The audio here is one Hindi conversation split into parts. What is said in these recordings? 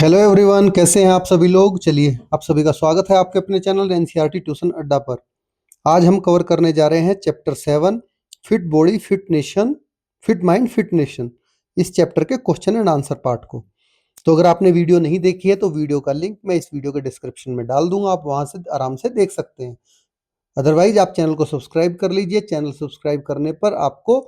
हेलो एवरीवन, कैसे हैं आप सभी लोग। चलिए, आप सभी का स्वागत है आपके अपने चैनल एनसीईआरटी ट्यूशन अड्डा पर। आज हम कवर करने जा रहे हैं chapter 7 fit body fit nation, fit mind fit nation, इस चैप्टर के क्वेश्चन एंड आंसर पार्ट को। तो अगर आपने वीडियो नहीं देखी है तो वीडियो का लिंक मैं इस वीडियो के डिस्क्रिप्शन में डाल दूंगा, आप वहां से आराम से देख सकते हैं। अदरवाइज आप चैनल को सब्सक्राइब कर लीजिए। चैनल सब्सक्राइब करने पर आपको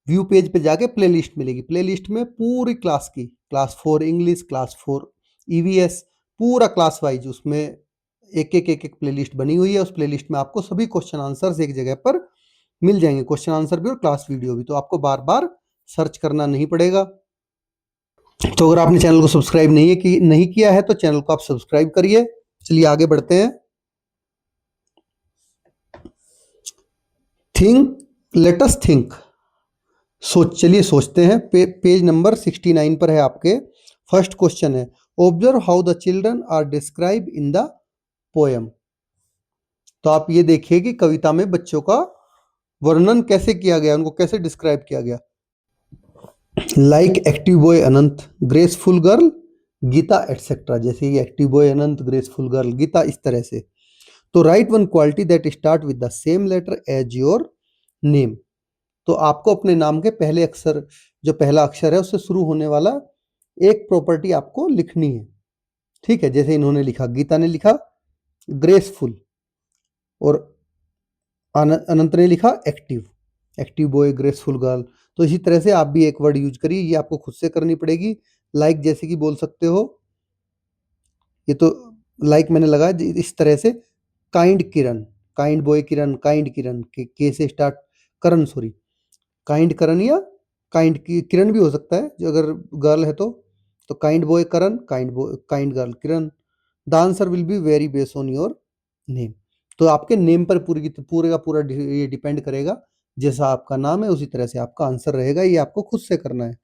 व्यू पेज पे जाके प्लेलिस्ट मिलेगी। प्लेलिस्ट में पूरी क्लास की, क्लास 4 इंग्लिश, क्लास 4 ईवीएस, पूरा क्लास वाइज उसमें एक प्लेलिस्ट बनी हुई है। उस प्लेलिस्ट में आपको सभी क्वेश्चन आंसर्स एक जगह पर मिल जाएंगे, क्वेश्चन आंसर भी और क्लास वीडियो भी। तो आपको बार बार सर्च करना नहीं पड़ेगा। तो अगर आपने चैनल को सब्सक्राइब नहीं किया है तो चैनल को आप सब्सक्राइब करिए। चलिए आगे बढ़ते हैं। Think, let us think. चलिए सोचते हैं। पेज नंबर 69 पर है आपके। फर्स्ट क्वेश्चन है, observe how the children are describe in the poem. तो आप ये देखिए कि कविता में बच्चों का वर्णन कैसे किया गया, उनको कैसे डिस्क्राइब किया गया। Like active boy Anant, graceful girl Gita, etcetera. जैसे ये active boy Anant, graceful girl Gita, इस तरह से। तो right one quality that start with the same letter as your name. तो आपको अपने नाम के पहले अक्षर, जो पहला अक्षर है उससे शुरू होने वाला एक प्रॉपर्टी आपको लिखनी है। ठीक है, जैसे इन्होंने लिखा, गीता ने लिखा ग्रेसफुल और अनंत ने लिखा active, active boy, graceful girl. तो इसी तरह से आप भी एक वर्ड यूज करिए, ये आपको खुद से करनी पड़ेगी। लाइक जैसे कि बोल सकते हो, ये तो लाइक मैंने लगा इस तरह से। काइंड किरण, काइंड बॉय किरण, काइंड किरण के से स्टार्ट, करण, सॉरी, काइंड करण या काइंड की किरण भी हो सकता है, जो अगर गर्ल है तो kind boy Karan, kind girl Kiran. The answer will be very based on your name. तो आपके नेम पर पूरे का पूरा ये डिपेंड करेगा। जैसा आपका नाम है उसी तरह से आपका आंसर रहेगा, ये आपको खुद से करना है।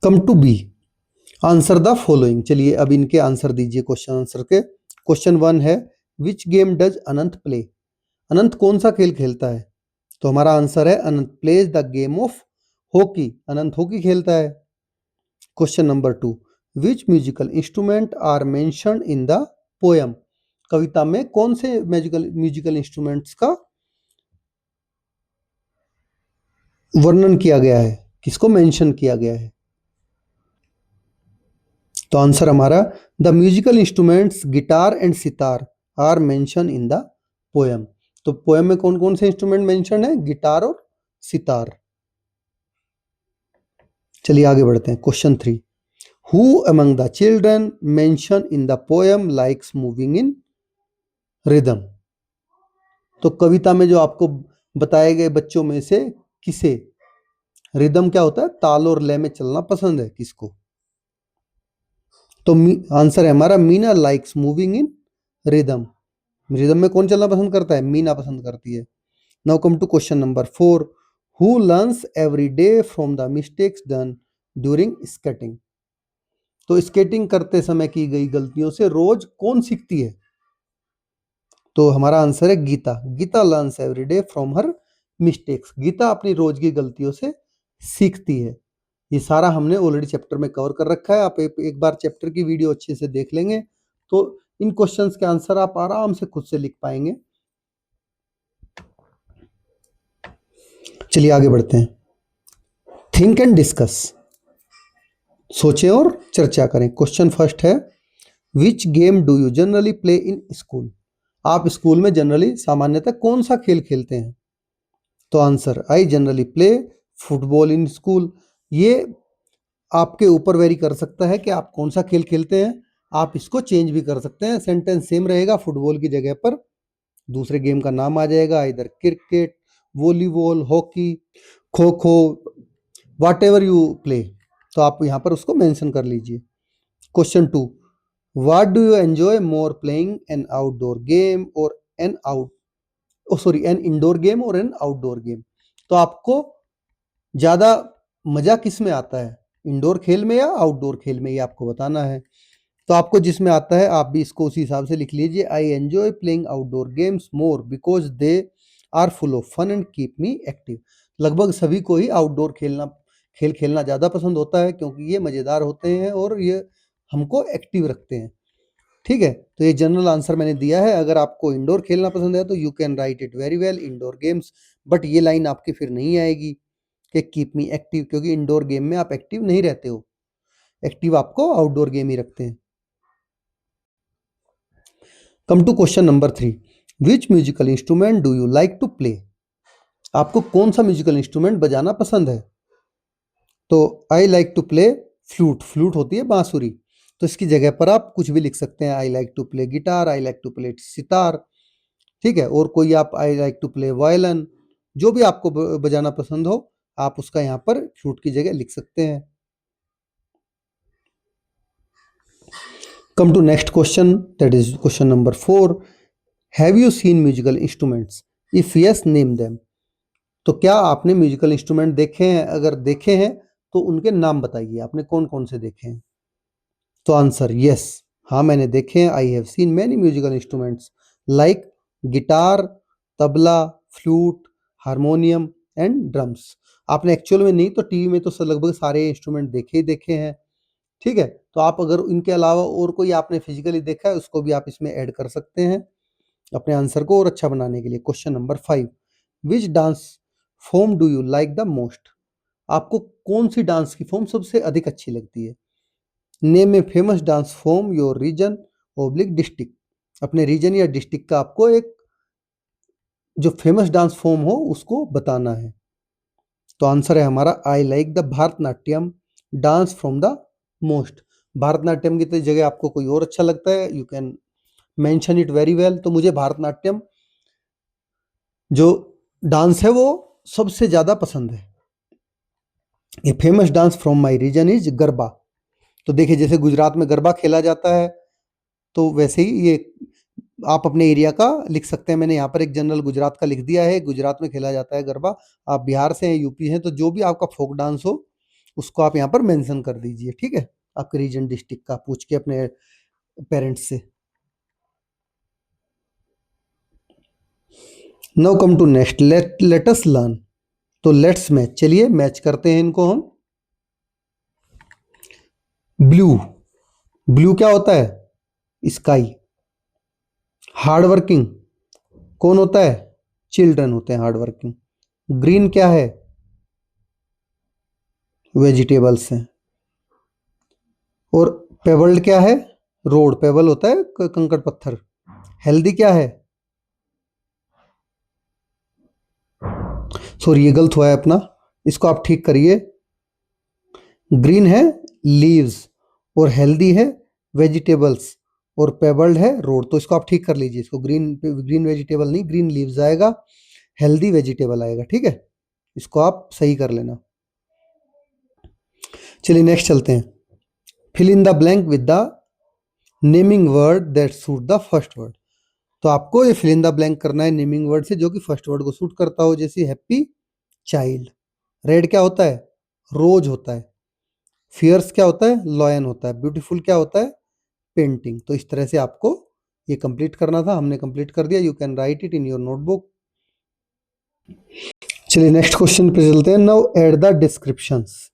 Come to be, answer the following. चलिए अब इनके आंसर दीजिए क्वेश्चन आंसर के। क्वेश्चन 1 है, which game does Anant play. Anant कौन सा खेल खेलता है। तो हमारा आंसर है Anant plays the game of hockey, Anant hockey खेलता है। Question number 2, which musical instrument are mentioned in the poem. कविता में कौन से म्यूजिकल इंस्ट्रूमेंट्स का वर्णन किया गया है, किसको मेंशन किया गया है। तो आंसर हमारा, the musical instruments guitar and sitar are mention in the poem. तो पोएम में कौन कौन से इंस्ट्रूमेंट मेंशन है, गिटार और सितार। चलिए आगे बढ़ते हैं। Question 3, who among the children mention in the poem likes moving in rhythm. तो कविता में जो आपको बताए गए बच्चों में से किसे रिदम क्या होता है, ताल और लय में चलना पसंद है, किसको। तो आंसर है हमारा, Meena likes moving in rhythm. Rhythm में कौन चलना पसंद करता है, मीना पसंद करती है। Now come to question number 4, who learns every day from the mistakes done during skating. तो स्केटिंग करते समय की गई गलतियों से रोज कौन सीखती है। तो हमारा आंसर है Geeta. Geeta learns every day from her mistakes. Geeta अपनी रोज की गलतियों से सीखती है। ये सारा हमने ऑलरेडी चैप्टर में कवर कर रखा है। आप एक बार चैप्टर की वीडियो अच्छे से देख लेंगे तो इन क्वेश्चंस के आंसर आप आराम से खुद से लिख पाएंगे। चलिए आगे बढ़ते हैं। थिंक एंड डिस्कस, सोचें और चर्चा करें। क्वेश्चन फर्स्ट है, which game do you generally play in school. आप स्कूल में जनरली सामान्यतः कौन सा खेल खेलते हैं। तो answer, I generally play football in school. ये आपके ऊपर वेरी कर सकता है कि आप कौन सा खेल खेलते हैं। आप इसको चेंज भी कर सकते हैं, सेंटेंस सेम रहेगा, फुटबॉल की जगह पर दूसरे गेम का नाम आ जाएगा, इधर cricket, volleyball, hockey, kho kho, watt ever you play. तो आप यहाँ पर उसको मेंशन कर लीजिए। Question 2, what do you enjoy more playing an outdoor game और एन इंडोर गेम और एन आउटडोर गेम। तो आपको ज्यादा मजा किस में आता है, इंडोर खेल में या आउटडोर खेल में, ये आपको बताना है। तो आपको जिसमें आता है आप भी इसको उसी हिसाब से लिख लीजिए। I enjoy playing outdoor games more because they are full of fun and keep me active. लगभग सभी को ही आउटडोर खेलना खेल खेलना ज़्यादा पसंद होता है क्योंकि ये मज़ेदार होते हैं और ये हमको एक्टिव रखते हैं। ठीक है, तो ये जनरल आंसर मैंने दिया है। अगर आपको इंडोर खेलना पसंद है तो you can write it very well, indoor games. But ये लाइन आपकी फिर नहीं आएगी कि कीप मी एक्टिव, क्योंकि इंडोर गेम में आप एक्टिव नहीं रहते हो। एक्टिव आपको आउटडोर गेम ही रखते हैं। Come to question number 3, which musical instrument do you like to play? आपको कौन सा म्यूजिकल इंस्ट्रूमेंट बजाना पसंद है? तो I like to play flute. Flute होती है बांसुरी, तो इसकी जगह पर आप कुछ भी लिख सकते हैं। I like to play guitar, I like to play sitar. ठीक है, और कोई आप I like to play violin, जो भी आपको बजाना पसंद हो आप उसका यहाँ पर फ्लूट की जगह लिख सकते हैं। Come to next question, that is question number 4, have you seen musical instruments? If yes name them. तो क्या आपने म्यूजिकल इंस्ट्रूमेंट देखे हैं? अगर देखे हैं तो उनके नाम बताइए, आपने कौन कौन से देखे हैं? तो आंसर यस, हाँ मैंने देखे हैं। I have seen many musical instruments like guitar, tabla, flute, harmonium and drums. आपने एक्चुअल में नहीं तो टीवी में तो लगभग सारे इंस्ट्रूमेंट देखे ही देखे हैं। ठीक है, तो आप अगर इनके अलावा और कोई आपने फिजिकली देखा है उसको भी आप इसमें ऐड कर सकते हैं अपने आंसर को और अच्छा बनाने के लिए। Question number 5, which dance form do you like the most? आपको कौन सी डांस की फॉर्म सबसे अधिक अच्छी लगती है? Name a famous dance form your region oblique district. अपने रीजन या डिस्ट्रिक्ट का आपको एक जो फेमस डांस फॉर्म हो उसको बताना है। तो आंसर है हमारा I like the Bharatanatyam dance from the most. Bharatanatyam की जगह आपको कोई और अच्छा लगता है, you can mention it very well. तो मुझे भारतनाट्यम जो डांस है वो सबसे ज्यादा पसंद है। A famous dance from my region is garba. तो देखिए जैसे गुजरात में गरबा खेला जाता है तो वैसे ही ये आप अपने एरिया का लिख सकते हैं। मैंने यहाँ पर एक जनरल गुजरात का लिख दिया है, गुजरात में खेला जाता है गरबा। आप बिहार से हैं, यूपी हैं, तो जो भी आपका फोक डांस हो उसको आप यहाँ पर मेंशन कर दीजिए। ठीक है, आपके रीजन डिस्ट्रिक्ट का पूछ के अपने पेरेंट्स से। Now come to next, let us learn. तो लेट्स मैच, चलिए मैच करते हैं इनको हम। ब्लू, ब्लू क्या होता है? स्काई। हार्ड वर्किंग कौन होता है? चिल्ड्रन होते हैं हार्ड वर्किंग। ग्रीन क्या है? वेजिटेबल्स हैं। और पेबल्ड क्या है? रोड, पेबल होता है कंकड़ पत्थर। हेल्दी क्या है? सॉरी ये गलत हुआ है अपना, इसको आप ठीक करिए। ग्रीन है लीव्स और हेल्दी है वेजिटेबल्स और पेबल्ड है रोड। तो इसको आप ठीक कर लीजिए, इसको ग्रीन ग्रीन वेजिटेबल नहीं, ग्रीन लीव्स आएगा, हेल्दी वेजिटेबल आएगा। ठीक है, इसको आप सही कर लेना। चलिए नेक्स्ट चलते हैं। Fill in the blank with the naming word that suit the first word. तो आपको ये फिल इन द ब्लैंक करना है नेमिंग वर्ड से जो कि फर्स्ट वर्ड को सूट करता हो। जैसे हैप्पी, चाइल्ड। रेड क्या होता है? रोज होता है। फियर्स क्या होता है? लॉयन होता है। ब्यूटीफुल क्या होता है? पेंटिंग। तो इस तरह से आपको ये कंप्लीट करना था, हमने कंप्लीट कर दिया। You can write it in your notebook. चलिए नेक्स्ट क्वेश्चन पे चलते हैं। नाउ ऐड द डिस्क्रिप्शंस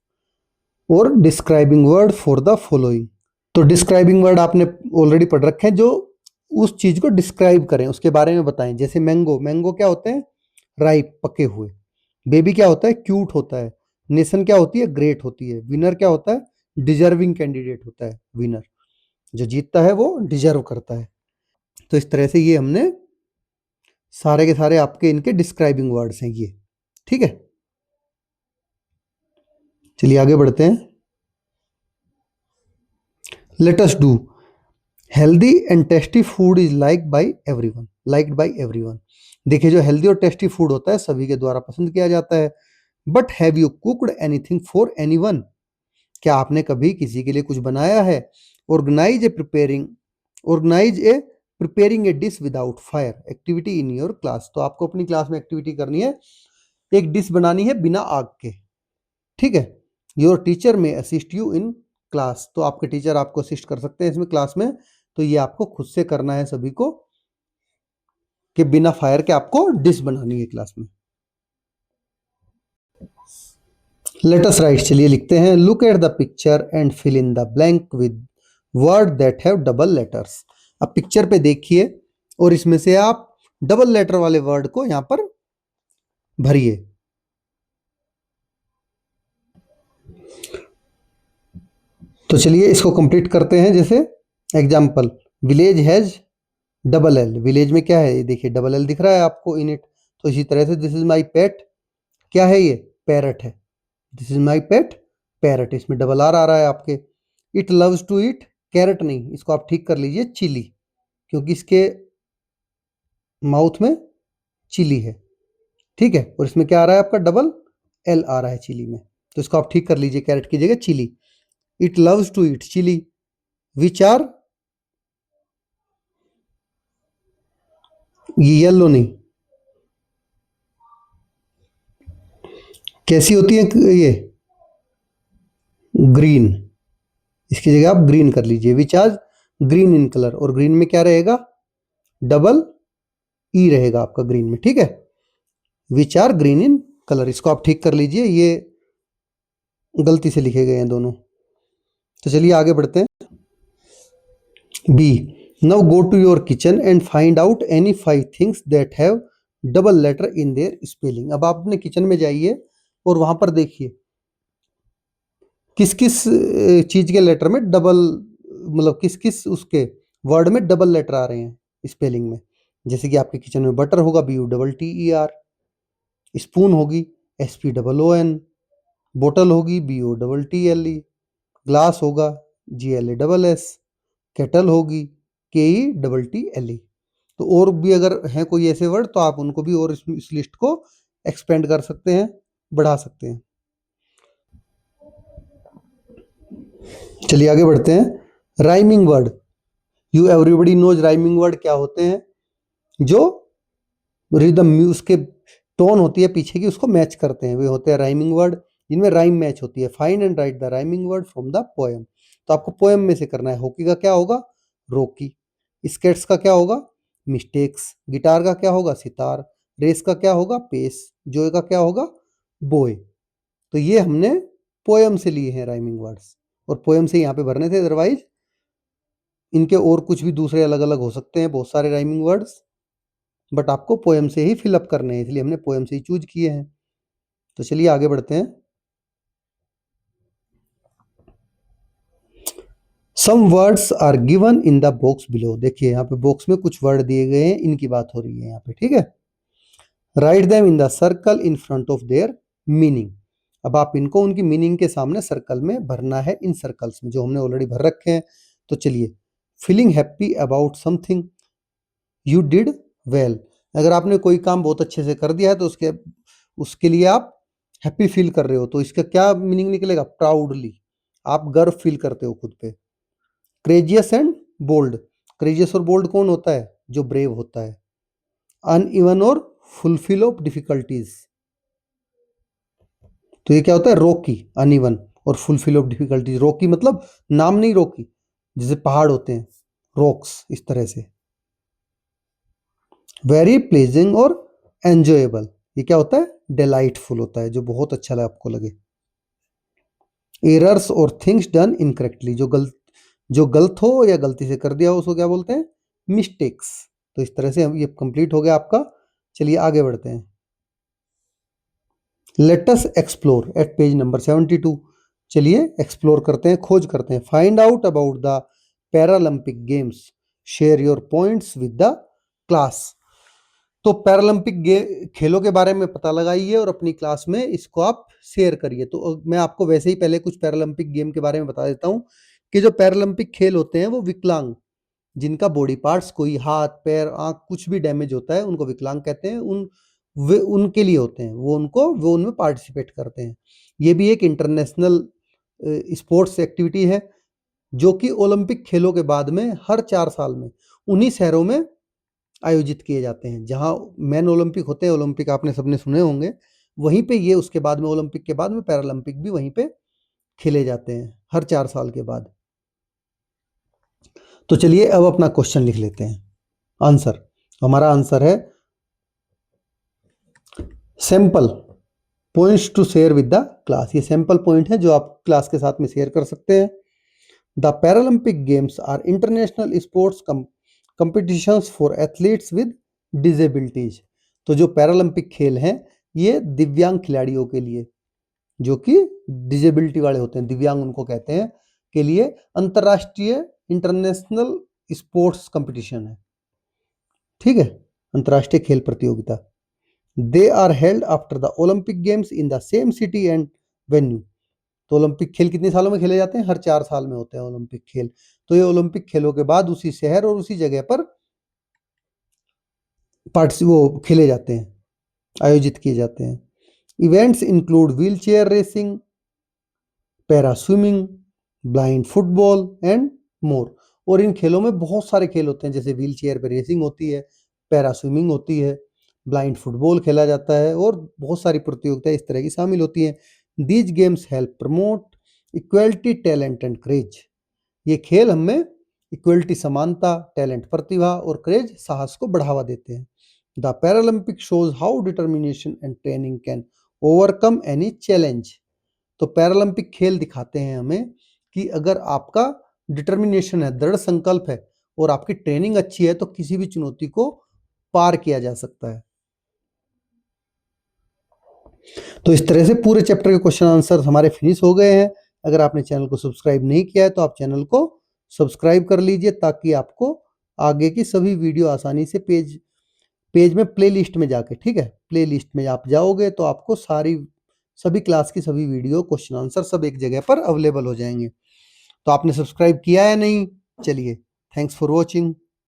और describing word for the following. तो डिस्क्राइबिंग वर्ड आपने ऑलरेडी पढ़ रखे हैं, जो उस चीज को डिस्क्राइब करें, उसके बारे में बताएं। जैसे मैंगो, मैंगो क्या होते हैं? राइप, पके हुए। बेबी क्या होता है? क्यूट होता है। नेशन क्या होती है? ग्रेट होती है। विनर क्या होता है? डिजर्विंग कैंडिडेट होता है। विनर जो जीतता है वो डिजर्व करता है। तो इस तरह से ये हमने सारे के सारे आपके इनके डिस्क्राइबिंग वर्ड्स हैं ये। ठीक है, चलिए आगे बढ़ते हैं। Let us do healthy and tasty food is like by everyone, liked by everyone. देखिए जो हेल्दी और टेस्टी फूड होता है सभी के द्वारा पसंद किया जाता है। But have you cooked anything for anyone? क्या आपने कभी किसी के लिए कुछ बनाया है? Organise a preparing, organise a preparing a dish without fire activity in your class. तो आपको अपनी क्लास में एक्टिविटी करनी है, एक डिश बनानी है बिना आग के। ठीक है, योर टीचर में असिस्ट यू इन क्लास। तो आपके टीचर आपको असिस्ट कर सकते हैं इसमें क्लास में। तो ये आपको खुद से करना है सभी को कि बिना फायर के आपको डिश बनानी है क्लास में। लेट अस राइट, चलिए लिखते हैं। Look at the picture and fill in the blank with word that have double letters. अब पिक्चर पे देखिए और इसमें से आप डबल लेटर वाले वर्ड को यहां पर भरिए। तो चलिए इसको कंप्लीट करते हैं। जैसे example, village has double L. Village में क्या है, ये देखिए डबल एल दिख रहा है आपको इन इट। तो इसी तरह से दिस इज माई पेट, क्या है ये, पैरट है। This is my pet parrot, इसमें डबल आर आ रहा है आपके। It loves to eat carrot, नहीं, इसको आप ठीक कर लीजिए चिली, क्योंकि इसके माउथ में चिली है, ठीक है। और इसमें क्या आ रहा है आपका, डबल एल आ रहा है चिली में, तो इसको आप ठीक कर लीजिए, कैरेट की जगह chilli. It loves to eat chilli which are, ये येलो नहीं, कैसी होती है ये, ग्रीन, इसकी जगह आप ग्रीन कर लीजिए। Which are green in colour, और ग्रीन में क्या रहेगा, डबल ई रहेगा आपका ग्रीन में, ठीक है। Which are green in colour, इसको आप ठीक कर लीजिए, ये गलती से लिखे गए हैं दोनों। तो चलिए आगे बढ़ते हैं। B, now go to your kitchen and find out any 5 things that have double letter in their spelling. अब आप अपने किचन में जाइए और वहां पर देखिए किस किस चीज के लेटर में डबल, मतलब किस किस उसके वर्ड में डबल लेटर आ रहे हैं स्पेलिंग में। जैसे कि आपके किचन में बटर होगा, BUTTER, स्पून होगी, SPOON, बोतल होगी, BOTTLE, ग्लास होगा, GLASS, केटल होगी, KETTLE। तो और भी अगर हैं कोई ऐसे वर्ड तो आप उनको भी और इस लिस्ट को एक्सपेंड कर सकते हैं, बढ़ा सकते हैं। चलिए आगे बढ़ते हैं। Rhyming word, you everybody knows rhyming word क्या होते हैं, जो रिदम उसके टोन होती है पीछे की उसको मैच करते हैं, वे होते हैं राइमिंग वर्ड, जिनमें राइम मैच होती है। Find and right the rhyming word from the poem. तो आपको पोएम में से करना है। हॉकी का क्या होगा, रॉकी। स्केट्स का क्या होगा, मिस्टेक्स। गिटार का क्या होगा, सितार। रेस का क्या होगा, पेस। जॉय का क्या होगा, बॉय। तो ये हमने पोएम से लिए हैं राइमिंग वर्ड्स, और पोएम से यहाँ पे भरने थे, अदरवाइज इनके और कुछ भी दूसरे अलग अलग हो सकते हैं, बहुत सारे राइमिंग वर्ड्स, बट आपको पोएम से ही फिलअप करने हैं, इसलिए हमने पोएम से ही चूज किए हैं। तो चलिए आगे बढ़ते हैं। Some words are given in the box below. देखिए यहाँ पे बॉक्स में कुछ वर्ड दिए गए हैं, इनकी बात हो रही है यहाँ पे, ठीक है। Write them in the circle in front of their meaning. अब आप इनको उनकी मीनिंग के सामने सर्कल में भरना है, इन सर्कल्स में जो हमने ऑलरेडी भर रखे हैं। तो चलिए, feeling happy about something you did well. अगर आपने कोई काम बहुत अच्छे से कर दिया है तो उसके उसके लिए आप हैप्पी फील कर रहे हो, तो इसका क्या मीनिंग निकलेगा, प्राउडली, आप गर्व फील करते हो खुद पे। क्रेजियस एंड बोल्ड, क्रेजियस और बोल्ड कौन होता है, जो ब्रेव होता है। अनइवन और फुलफिल ऑफ डिफिकल्टीज, तो ये क्या होता है, रॉकी, अनइवन और फुलफिल ऑफ डिफिकल्टीज। रॉकी मतलब नाम नहीं, रॉकी जैसे पहाड़ होते हैं, रॉक्स, इस तरह से। वेरी प्लेजिंग और एंजॉयबल, ये क्या होता है, डिलाइटफुल होता है, जो बहुत अच्छा लगे आपको लगे। एरर्स और थिंग्स डन इनकरेक्टली, जो गलत हो या गलती से कर दिया हो उसको क्या बोलते हैं, मिस्टेक्स। तो इस तरह से ये कंप्लीट हो गया आपका। चलिए आगे बढ़ते हैं। Let us explore at page number 72। चलिए एक्सप्लोर करते हैं, खोज करते हैं। Find out about the Paralympic games, share your points with the class. तो पैरालंपिक खेलों के बारे में पता लगाइए और अपनी क्लास में इसको आप शेयर करिए। तो मैं आपको वैसे ही पहले कुछ पैरालंपिक गेम के बारे में बता देता हूँ कि जो पैरालंपिक खेल होते हैं वो विकलांग, जिनका बॉडी पार्ट्स, कोई हाथ पैर आंख कुछ भी डैमेज होता है, उनको विकलांग कहते हैं। वे उनके लिए होते हैं, वो उनमें पार्टिसिपेट करते हैं। ये भी एक इंटरनेशनल स्पोर्ट्स एक्टिविटी है, जो कि ओलंपिक खेलों के बाद में हर 4 साल में उन्हीं शहरों में आयोजित किए जाते हैं जहां मेन ओलंपिक होते हैं। ओलंपिक आपने सबने सुने होंगे, वहीं पे ये उसके बाद में, ओलंपिक के बाद में पैरालंपिक भी वहीं पे खेले जाते हैं हर 4 साल के बाद। तो चलिए अब अपना क्वेश्चन लिख लेते हैं। हमारा आंसर है sample, points to share with the class, ये सैंपल पॉइंट है जो आप क्लास के साथ में शेयर कर सकते हैं। The Paralympic games are international sports competitions for athletes with disabilities. तो जो पैरालंपिक खेल हैं ये दिव्यांग खिलाड़ियों के लिए, जो कि डिजेबिलिटी वाले होते हैं, दिव्यांग उनको कहते हैं, के लिए अंतरराष्ट्रीय इंटरनेशनल स्पोर्ट्स कंपटीशन है। ठीक है, अंतरराष्ट्रीय खेल प्रतियोगिता। They are held after the Olympic games in the same city and venue. तो ओलंपिक खेल कितने सालों में खेले जाते हैं? हर 4 साल में होते हैं ओलंपिक खेल। तो ये ओलंपिक खेलों के बाद उसी शहर और उसी जगह पर वो खेले जाते हैं, आयोजित किए जाते हैं। Events include wheel chair racing, para swimming, blind football and more. और इन खेलों में बहुत सारे खेल होते हैं, जैसे व्हील चेयर पे रेसिंग होती है, पैरा स्विमिंग होती है, ब्लाइंड फुटबॉल खेला जाता है और बहुत सारी प्रतियोगिताएं इस तरह की शामिल होती हैं। These games help promote equality, talent and craze. ये खेल हमें इक्वलिटी, समानता, टैलेंट, प्रतिभा और क्रेज, साहस को बढ़ावा देते हैं। The Paralympic shows how determination and training can overcome any challenge. तो पैरालंपिक खेल दिखाते हैं हमें कि अगर आपका डिटर्मिनेशन है, दृढ़ संकल्प है और आपकी ट्रेनिंग अच्छी है तो किसी भी चुनौती को पार किया जा सकता है। तो इस तरह से पूरे चैप्टर के क्वेश्चन आंसर हमारे फिनिश हो गए हैं। अगर आपने चैनल को सब्सक्राइब नहीं किया है तो आप चैनल को सब्सक्राइब कर लीजिए, ताकि आपको आगे की सभी वीडियो आसानी से पेज में प्लेलिस्ट में जाके, ठीक है, प्लेलिस्ट में आप जाओगे तो आपको सभी क्लास की सभी वीडियो, क्वेश्चन आंसर सब एक जगह पर अवेलेबल हो जाएंगे। तो आपने सब्सक्राइब किया है नहीं? चलिए, थैंक्स फॉर वॉचिंग।